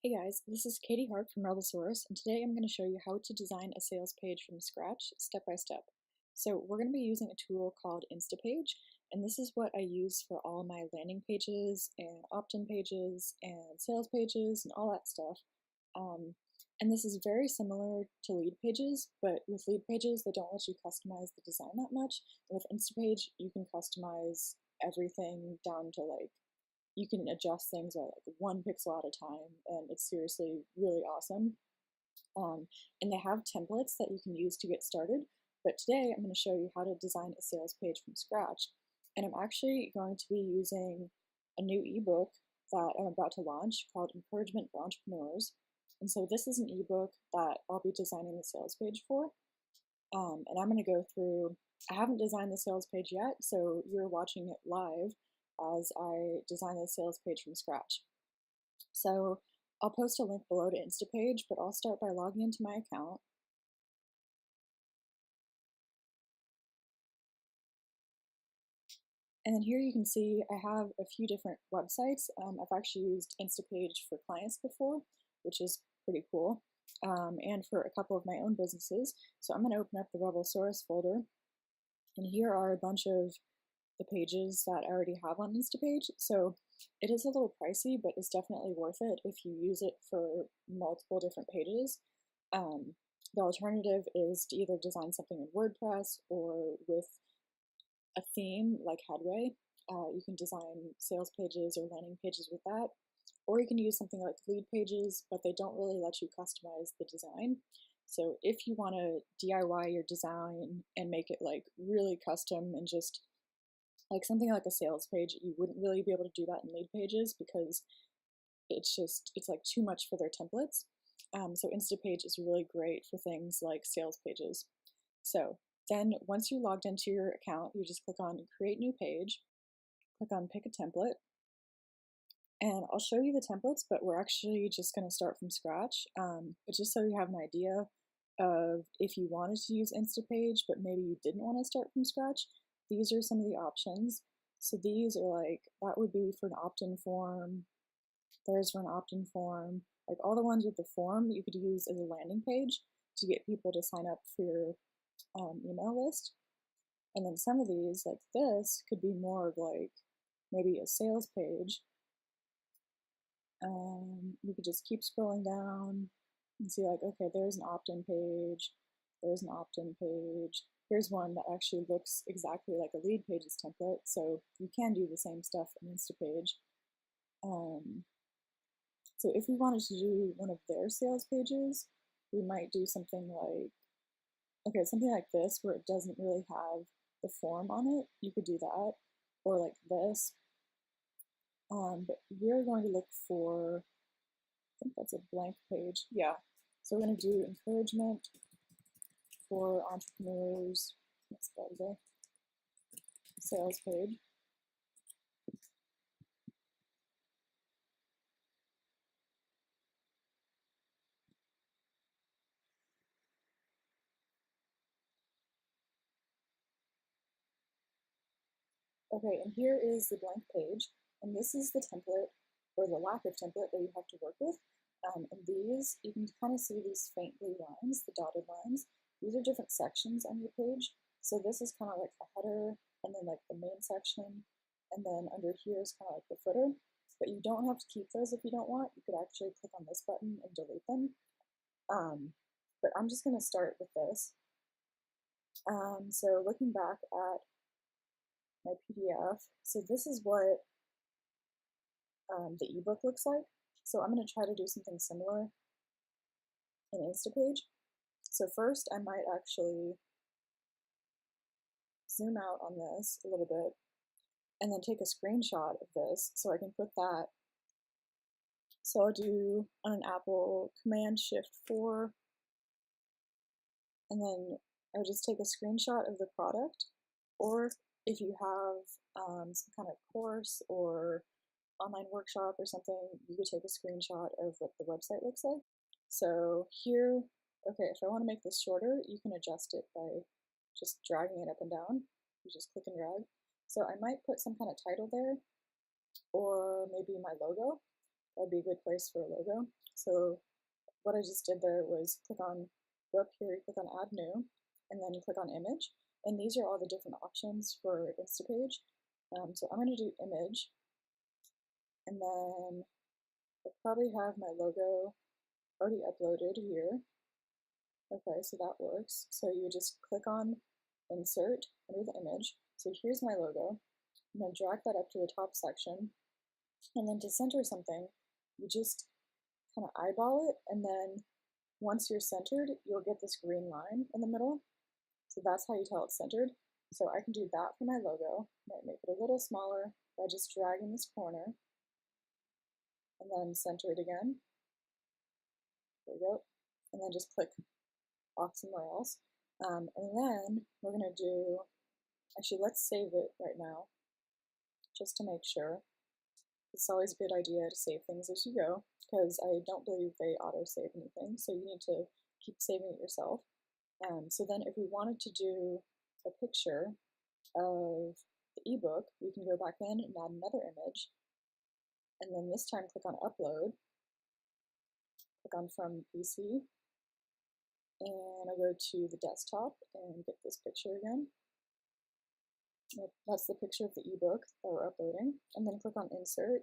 Hey guys, this is Katie Hart from Rebelsaurus, and today I'm going to show you how to design a sales page from scratch, step by step. So we're going to be using a tool called Instapage, and this is what I use for all my landing pages and opt-in pages and sales pages and all that stuff. Um, and this is very similar to lead pages, but with lead pages, they don't let you customize the design that much. With Instapage, you can customize everything down to like you can adjust things by like 1 pixel at a time, and it's seriously really awesome. And they have templates that you can use to get started, but today I'm going to show you how to design a sales page from scratch. And I'm actually going to be using a new ebook that I'm about to launch called Encouragement for Entrepreneurs. And so this is an ebook that I'll be designing the sales page for. And I'm going to go through, I haven't designed the sales page yet, so you're watching it live as I design the sales page from scratch. So I'll post a link below to Instapage, but I'll start by logging into my account. And then here you can see I have a few different websites. I've actually used Instapage for clients before, which is pretty cool, and for a couple of my own businesses. So I'm going to open up the Rebelsaurus folder, and here are a bunch of the pages that I already have on Instapage. So it is a little pricey, but it's definitely worth it if you use it for multiple different pages. The alternative is to either design something in WordPress or with a theme like Headway. You can design sales pages or landing pages with that. Or you can use something like lead pages, but they don't really let you customize the design. So if you want to DIY your design and make it like really custom and just like something like a sales page, you wouldn't really be able to do that in lead pages because it's like too much for their templates. So Instapage is really great for things like sales pages. So then once you're logged into your account, you just click on create new page, click on pick a template, and I'll show you the templates, but we're actually just going to start from scratch. But just so you have an idea of if you wanted to use Instapage, but maybe you didn't want to start from scratch, these are some of the options. So these are like, that would be for an opt-in form, there's for an opt-in form, like all the ones with the form you could use as a landing page to get people to sign up for your email list. And then some of these, like this, could be more of like maybe a sales page. You could just keep scrolling down and see like, okay, there's an opt-in page, there's an opt-in page. Here's one that actually looks exactly like a lead pages template, so you can do the same stuff in Instapage. So if we wanted to do one of their sales pages, we might do something like, okay, something like this where it doesn't really have the form on it. You could do that, or like this. But we're going to look for, I think that's a blank page. Yeah. So we're going to do encouragement for entrepreneurs. Let's go to sales page. Okay, and here is the blank page, and this is the template, or the lack of template that you have to work with. And these, you can kind of see these faint blue lines, the dotted lines. These are different sections on your page. So this is kind of like the header, and then like the main section, and then under here is kind of like the footer. But you don't have to keep those if you don't want. You could actually click on this button and delete them. But I'm just going to start with this. So looking back at my PDF. So this is what the ebook looks like. So I'm going to try to do something similar in Instapage. So first I might actually zoom out on this a little bit and then take a screenshot of this so I can put that. So I'll do on an Apple Command-Shift-4, and then I'll just take a screenshot of the product, or if you have some kind of course or online workshop or something, you could take a screenshot of what the website looks like. So here, okay, if I want to make this shorter, you can adjust it by just dragging it up and down. You just click and drag. So I might put some kind of title there, or maybe my logo. That'd be a good place for a logo. So what I just did there was go up here, click on add new, and then click on image. And these are all the different options for Instapage. So I'm going to do image, and then I probably have my logo already uploaded here. Okay, so that works. So you just click on insert under the image. So here's my logo. I'm going to drag that up to the top section. And then to center something, you just kind of eyeball it, and then once you're centered, you'll get this green line in the middle. So that's how you tell it's centered. So I can do that for my logo. I might make it a little smaller by just dragging this corner and then center it again. There we go. And then just click off somewhere else. And then we're going to do, actually, let's save it right now just to make sure. It's always a good idea to save things as you go, because I don't believe they auto-save anything, so you need to keep saving it yourself. So then if we wanted to do a picture of the ebook, we can go back in and add another image, and then this time click on upload, click on from PC, and I'll go to the desktop and get this picture again. That's the picture of the ebook that we're uploading, and then click on insert.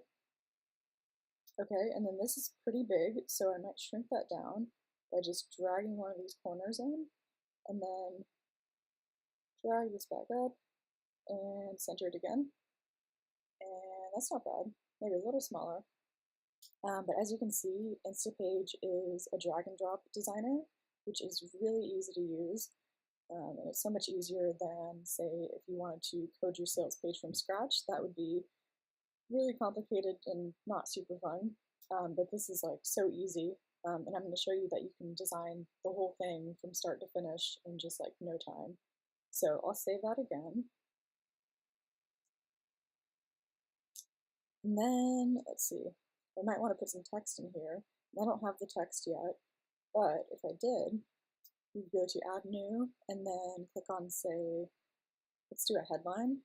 Okay, and then this is pretty big, so I might shrink that down by just dragging one of these corners in, and then drag this back up and center it again. And that's not bad, maybe a little smaller. But as you can see, Instapage is a drag and drop designer, which is really easy to use. And it's so much easier than, say, if you wanted to code your sales page from scratch. That would be really complicated and not super fun. But this is like so easy. And I'm going to show you that you can design the whole thing from start to finish in just like no time. So I'll save that again. And then, let's see, I might want to put some text in here. I don't have the text yet, but if I did, you go to add new and then click on, say, let's do a headline.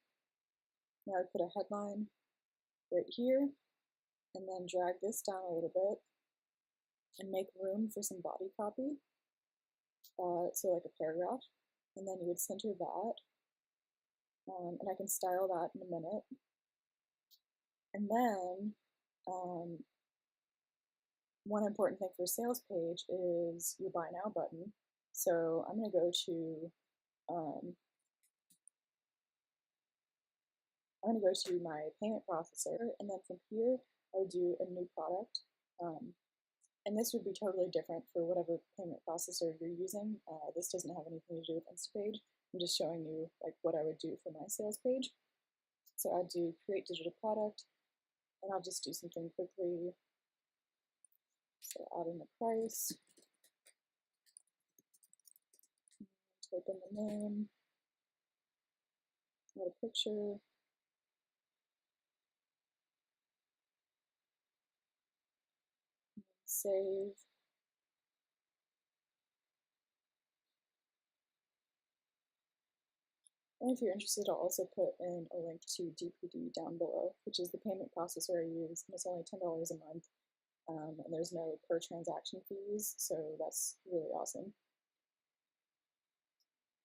Now I put a headline right here and then drag this down a little bit and make room for some body copy. So like a paragraph, and then you would center that, and I can style that in a minute. And then one important thing for a sales page is your buy now button. So I'm going to go to my payment processor, and then from here I would do a new product. And this would be totally different for whatever payment processor you're using. This doesn't have anything to do with Instapage. I'm just showing you like what I would do for my sales page. So I'd do create digital product, and I'll just do something quickly. So add in the price, type in the name, add a picture, save. And if you're interested, I'll also put in a link to DPD down below, which is the payment processor I use, and it's only $10 a month, and there's no per transaction fees, so that's really awesome.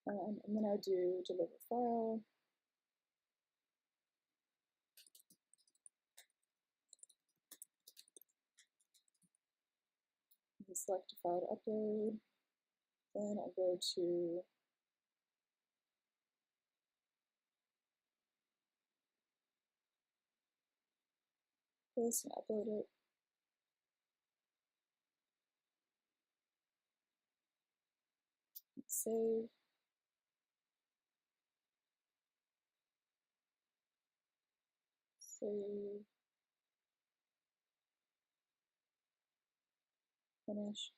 And then I'll do deliver file. Select a file to upload. Then I'll go to this and upload it. Save. Save. Finish.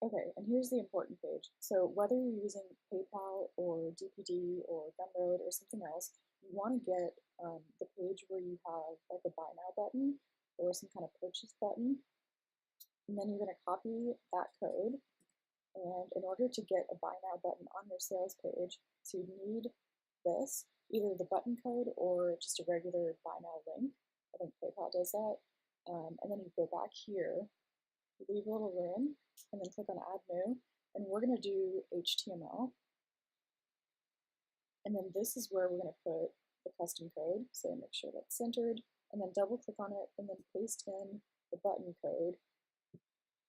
Okay, and here's the important page. So whether you're using PayPal or DPD or Gumroad or something else, you want to get the page where you have like a buy now button or some kind of purchase button. And then you're going to copy that code. And in order to get a buy now button on your sales page, so you need this. either the button code or just a regular buy now link. I think PayPal does that. And then you go back here, leave a little room, and then click on add new. And we're going to do HTML. And then this is where we're going to put the custom code. So make sure that's centered, and then double click on it, and then paste in the button code.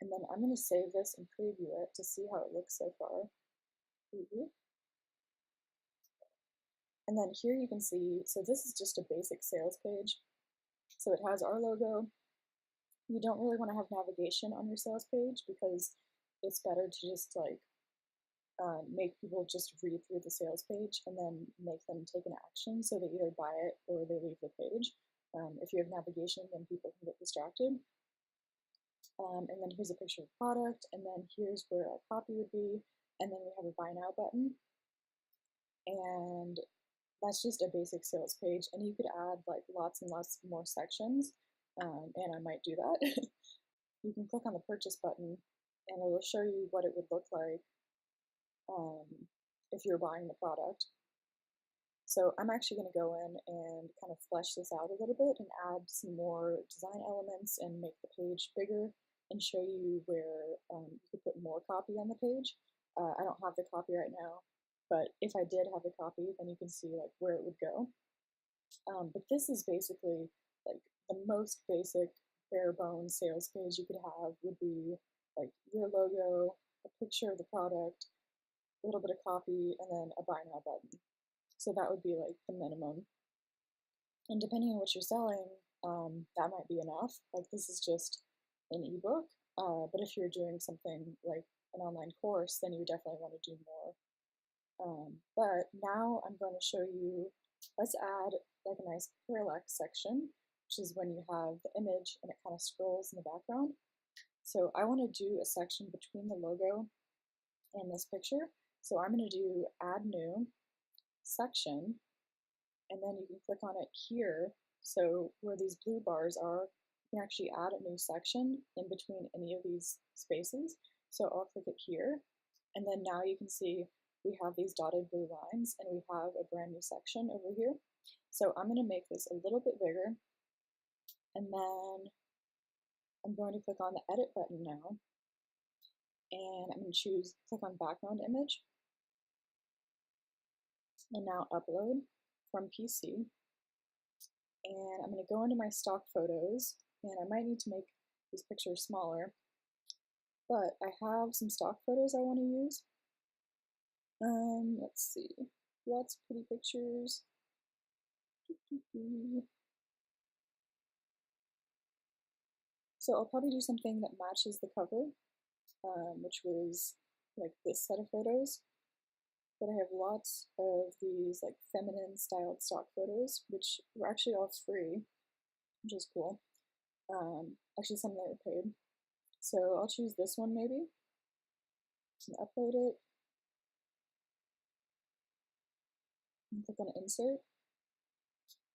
And then I'm going to save this and preview it to see how it looks so far. Preview. And then here you can see, so this is just a basic sales page. So it has our logo. You don't really want to have navigation on your sales page because it's better to just like make people just read through the sales page and then make them take an action, so they either buy it or they leave the page. If you have navigation, then people can get distracted. And then here's a picture of the product, and then here's where our copy would be, and then we have a buy now button. And that's just a basic sales page, and you could add like lots and lots more sections, and I might do that. You can click on the purchase button, and it will show you what it would look like if you're buying the product. So I'm actually going to go in and kind of flesh this out a little bit and add some more design elements and make the page bigger and show you where you could put more copy on the page. I don't have the copy right now, but if I did have the copy, then you can see like where it would go. But this is basically like the most basic bare bones sales page you could have would be like your logo, a picture of the product, a little bit of copy, and then a buy now button. So that would be like the minimum. And depending on what you're selling, that might be enough. Like this is just an ebook, but if you're doing something like an online course, then you definitely want to do more. But now I'm going to show you, let's add like a nice parallax section, which is when you have the image and it kind of scrolls in the background. So I want to do a section between the logo and this picture. So I'm going to do add new section, and then you can click on it here. So where these blue bars are, you can actually add a new section in between any of these spaces. So I'll click it here, and then now you can see we have these dotted blue lines and we have a brand new section over here. So I'm going to make this a little bit bigger, and then I'm going to click on the edit button now, and I'm going to click on background image, and now upload from PC. And I'm going to go into my stock photos, and I might need to make these pictures smaller, but I have some stock photos I want to use. Let's see, lots of pretty pictures. So I'll probably do something that matches the cover, which was like this set of photos. But I have lots of these like feminine styled stock photos, which were actually all free, which is cool. Actually, some that were paid. So I'll choose this one maybe and upload it. And click on insert.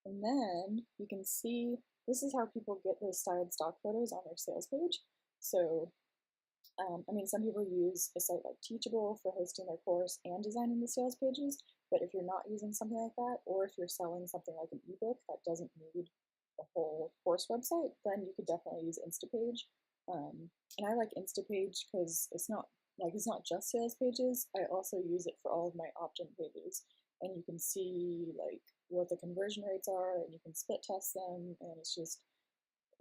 And then you can see this is how people get those styled stock photos on their sales page. So, I mean, some people use a site like Teachable for hosting their course and designing the sales pages, but if you're not using something like that, or if you're selling something like an ebook that doesn't need the whole course website, then you could definitely use Instapage. And I like Instapage because it's not just sales pages. I also use it for all of my opt-in pages, and you can see like what the conversion rates are, and you can split test them, and it's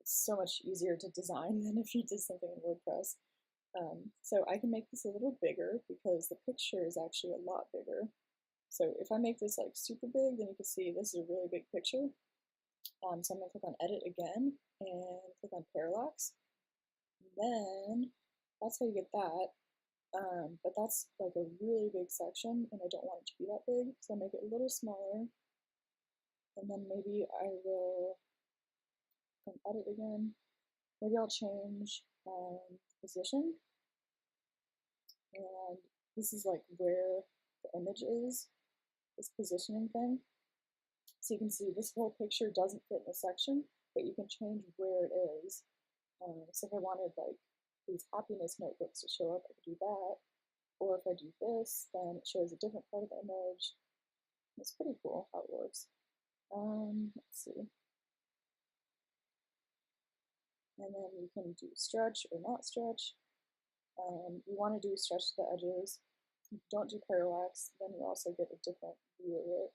so much easier to design than if you did something in WordPress. So I can make this a little bigger because the picture is actually a lot bigger. So if I make this like super big, then you can see this is a really big picture. So I'm going to click on edit again and click on parallax. And then that's how you get that. But that's like a really big section, and I don't want it to be that big, so I'll make it a little smaller. And then maybe I will edit again. Maybe I'll change position. And this is like where the image is, this positioning thing. So you can see this whole picture doesn't fit in the section, but you can change where it is. So if I wanted like these happiness notebooks to show up, I could do that. Or if I do this, then it shows a different part of the image. It's pretty cool how it works. Let's see. And then you can do stretch or not stretch. You want to do stretch to the edges. If you don't do parallax, then you also get a different view of it.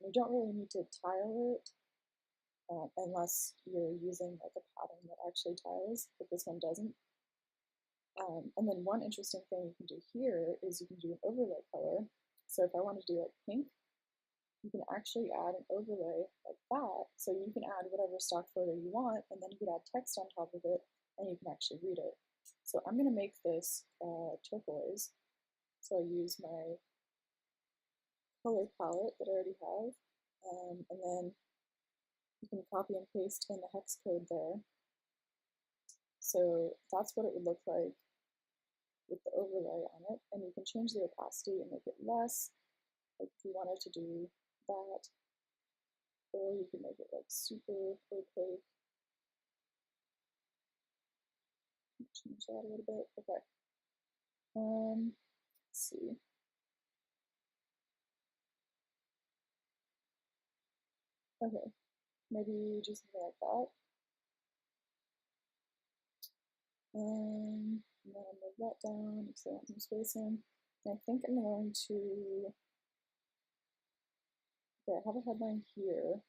You don't really need to tile it unless you're using like a pattern that actually tiles, but this one doesn't. And then one interesting thing you can do here is you can do an overlay color. So if I want to do like pink, you can actually add an overlay like that. So you can add whatever stock photo you want, and then you can add text on top of it, and you can actually read it. So I'm going to make this turquoise. So I use my color palette that I already have, and then you can copy and paste in the hex code there. So that's what it would look like with the overlay on it, and you can change the opacity and make it less, like if you wanted to do that, or you can make it like super opaque. Change that a little bit. Okay. Let's see. Okay, maybe do something like that. And then I'll move that down because I want some spacing. And I think I'm going to, okay, I have a headline here.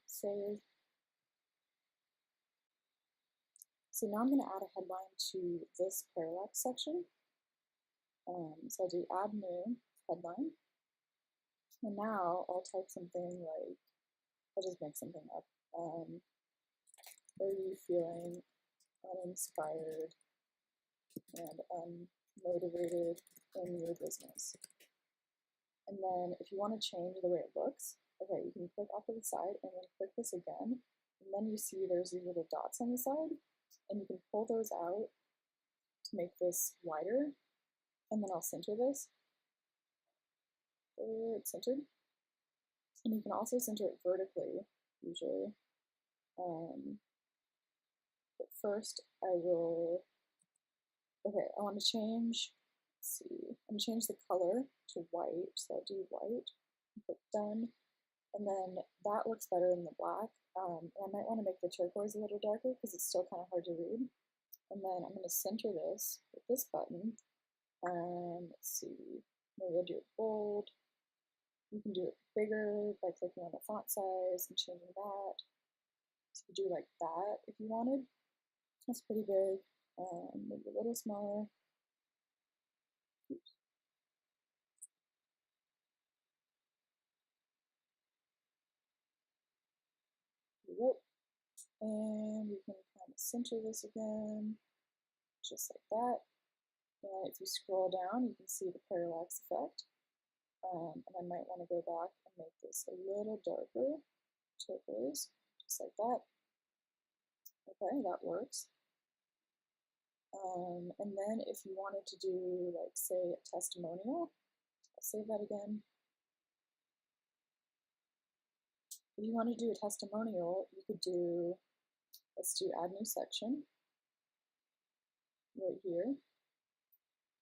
Save. So now I'm going to add a headline to this parallax section. So I'll do add new headline. And now I'll type something like, I'll just make something up. Are you feeling uninspired and unmotivated in your business? And then if you want to change the way it looks, okay, you can click off to the side and then click this again. And then you see there's these little dots on the side, and you can pull those out to make this wider. And then I'll center this. It's centered. And you can also center it vertically, usually. But first I will, okay, I want to change, let's see, I'm going to change the color to white, so I'll do white, click done, and then that looks better than the black. I might want to make the turquoise a little darker because it's still kind of hard to read. And then I'm going to center this with this button, and let's see, maybe I'll do it bold. You can do it bigger by clicking on the font size and changing that. So you could do like that if you wanted. That's pretty big. Maybe a little smaller. Oops. There we go. And we can kind of center this again, just like that. And if you scroll down, you can see the parallax effect. And I might want to go back and make this a little darker, turquoise, just like that. Okay, that works. And then if you wanted to do, like, say, a testimonial, I'll save that again. If you want to do a testimonial, you could do, let's do add new section right here.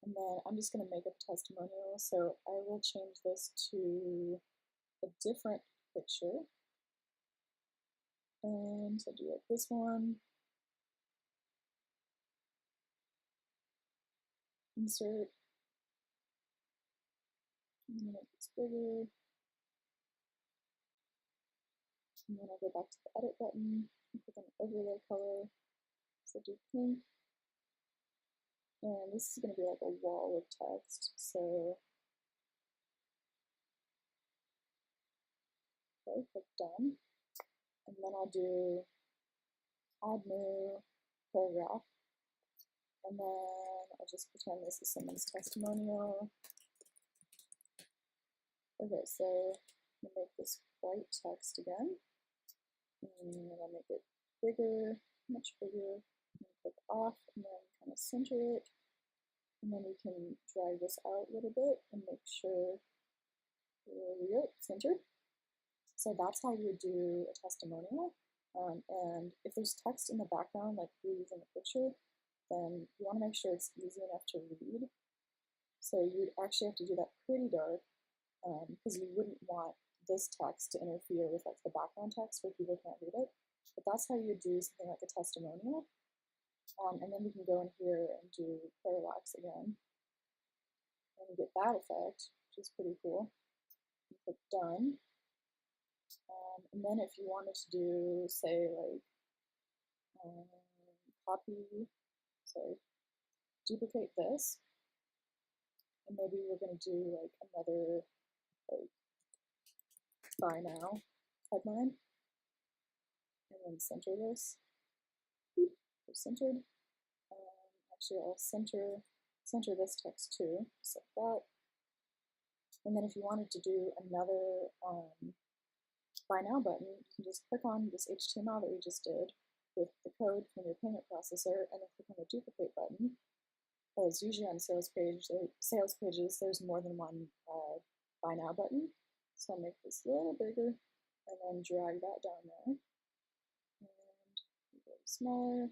And then I'm just going to make a testimonial. So I will change this to a different picture. And so I'll do like this one. Insert. I'm going to make this bigger. And then I'll go back to the edit button and click on overlay color. So do pink. And this is going to be like a wall of text. So, okay, click done. And then I'll do add new paragraph. And then I'll just pretend this is someone's testimonial. Okay, so I'm going to make this white text again. And I'll make it bigger, much bigger. And click off and then kind of center it. And then we can drag this out a little bit and make sure, there we go, centered. So that's how you would do a testimonial. And if there's text in the background, like you're using a picture, then you want to make sure it's easy enough to read. So you'd actually have to do that pretty dark because you wouldn't want this text to interfere with like the background text where people can't read it. But that's how you do something like a testimonial. And then we can go in here and do parallax again and get that effect, which is pretty cool. You click done. And then if you wanted to do, say, like duplicate this, and maybe we're going to do like another like buy now headline, and then center this. Centered. Actually, I'll center this text too, just like that. And then if you wanted to do another buy now button, you can just click on this HTML that we just did with the code from your payment processor, and then click on the duplicate button. Because usually on sales pages, there's more than one buy now button. So I'll make this a little bigger, and then drag that down there, and go smaller.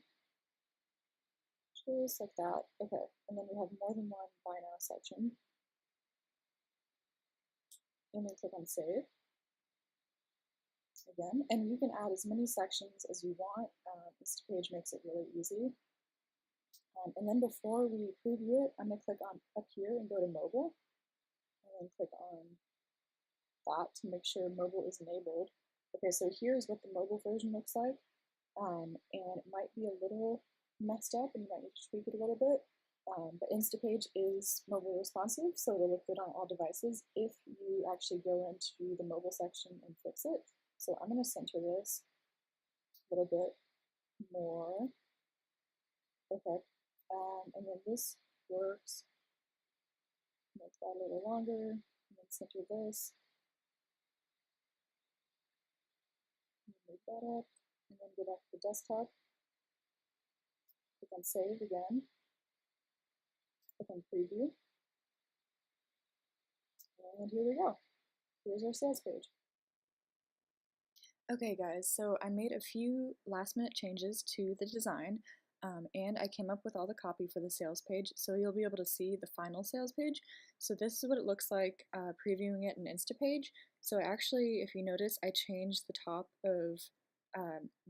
Just like that. Okay, and then we have more than one buy now section. And then click on save again. And you can add as many sections as you want. Instapage makes it really easy. And then before we preview it, I'm going to click on up here and go to mobile. And then click on that to make sure mobile is enabled. Okay, so here's what the mobile version looks like. And it might be a little messed up and you might need to tweak it a little bit. But Instapage is mobile responsive, so it'll look good on all devices if you actually go into the mobile section and fix it. So I'm going to center this a little bit more. Okay, and then this works. Make that a little longer, and then center this. Move that up, and then go back to the desktop. Click on save again. Click on preview. And here we go. Here's our sales page. Okay guys, so I made a few last minute changes to the design and I came up with all the copy for the sales page, so you'll be able to see the final sales page. So this is what it looks like previewing it in Instapage. So actually, if you notice, I changed the top of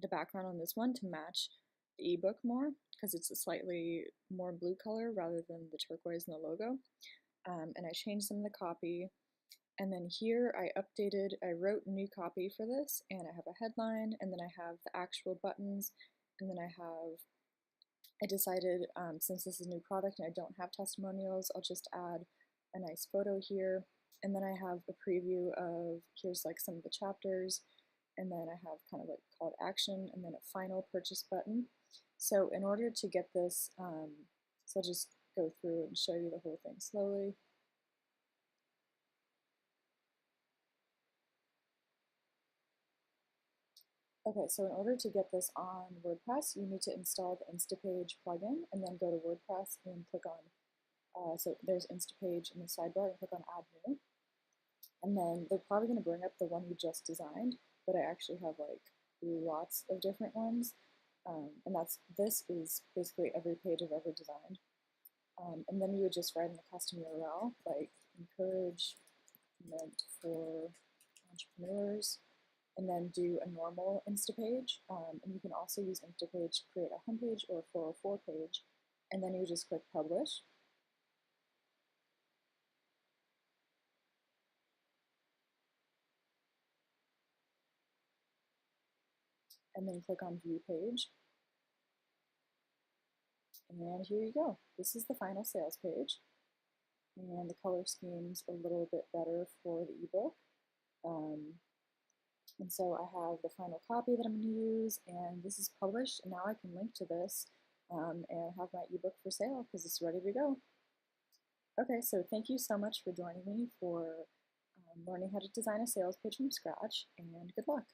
the background on this one to match the ebook more because it's a slightly more blue color rather than the turquoise in the logo. And I changed some of the copy. And then here I wrote new copy for this, and I have a headline, and then I have the actual buttons, and then I decided since this is a new product and I don't have testimonials, I'll just add a nice photo here. And then I have a preview of, here's like some of the chapters, and then I have kind of like call to action, and then a final purchase button. So in order to get this, so I'll just go through and show you the whole thing slowly. Okay, so in order to get this on WordPress, you need to install the Instapage plugin and then go to WordPress and click on, so there's Instapage in the sidebar and click on Add New. And then they're probably going to bring up the one you just designed, but I actually have like lots of different ones. And this is basically every page I've ever designed. And then you would just write in the custom URL, like encouragement for entrepreneurs, and then do a normal Instapage. And you can also use Instapage to create a homepage or a 404 page. And then you just click publish. And then click on view page. And here you go. This is the final sales page. And the color scheme's a little bit better for the ebook. And so I have the final copy that I'm going to use, and this is published, and now I can link to this and have my ebook for sale because it's ready to go. Okay, so thank you so much for joining me for learning how to design a sales page from scratch, and good luck.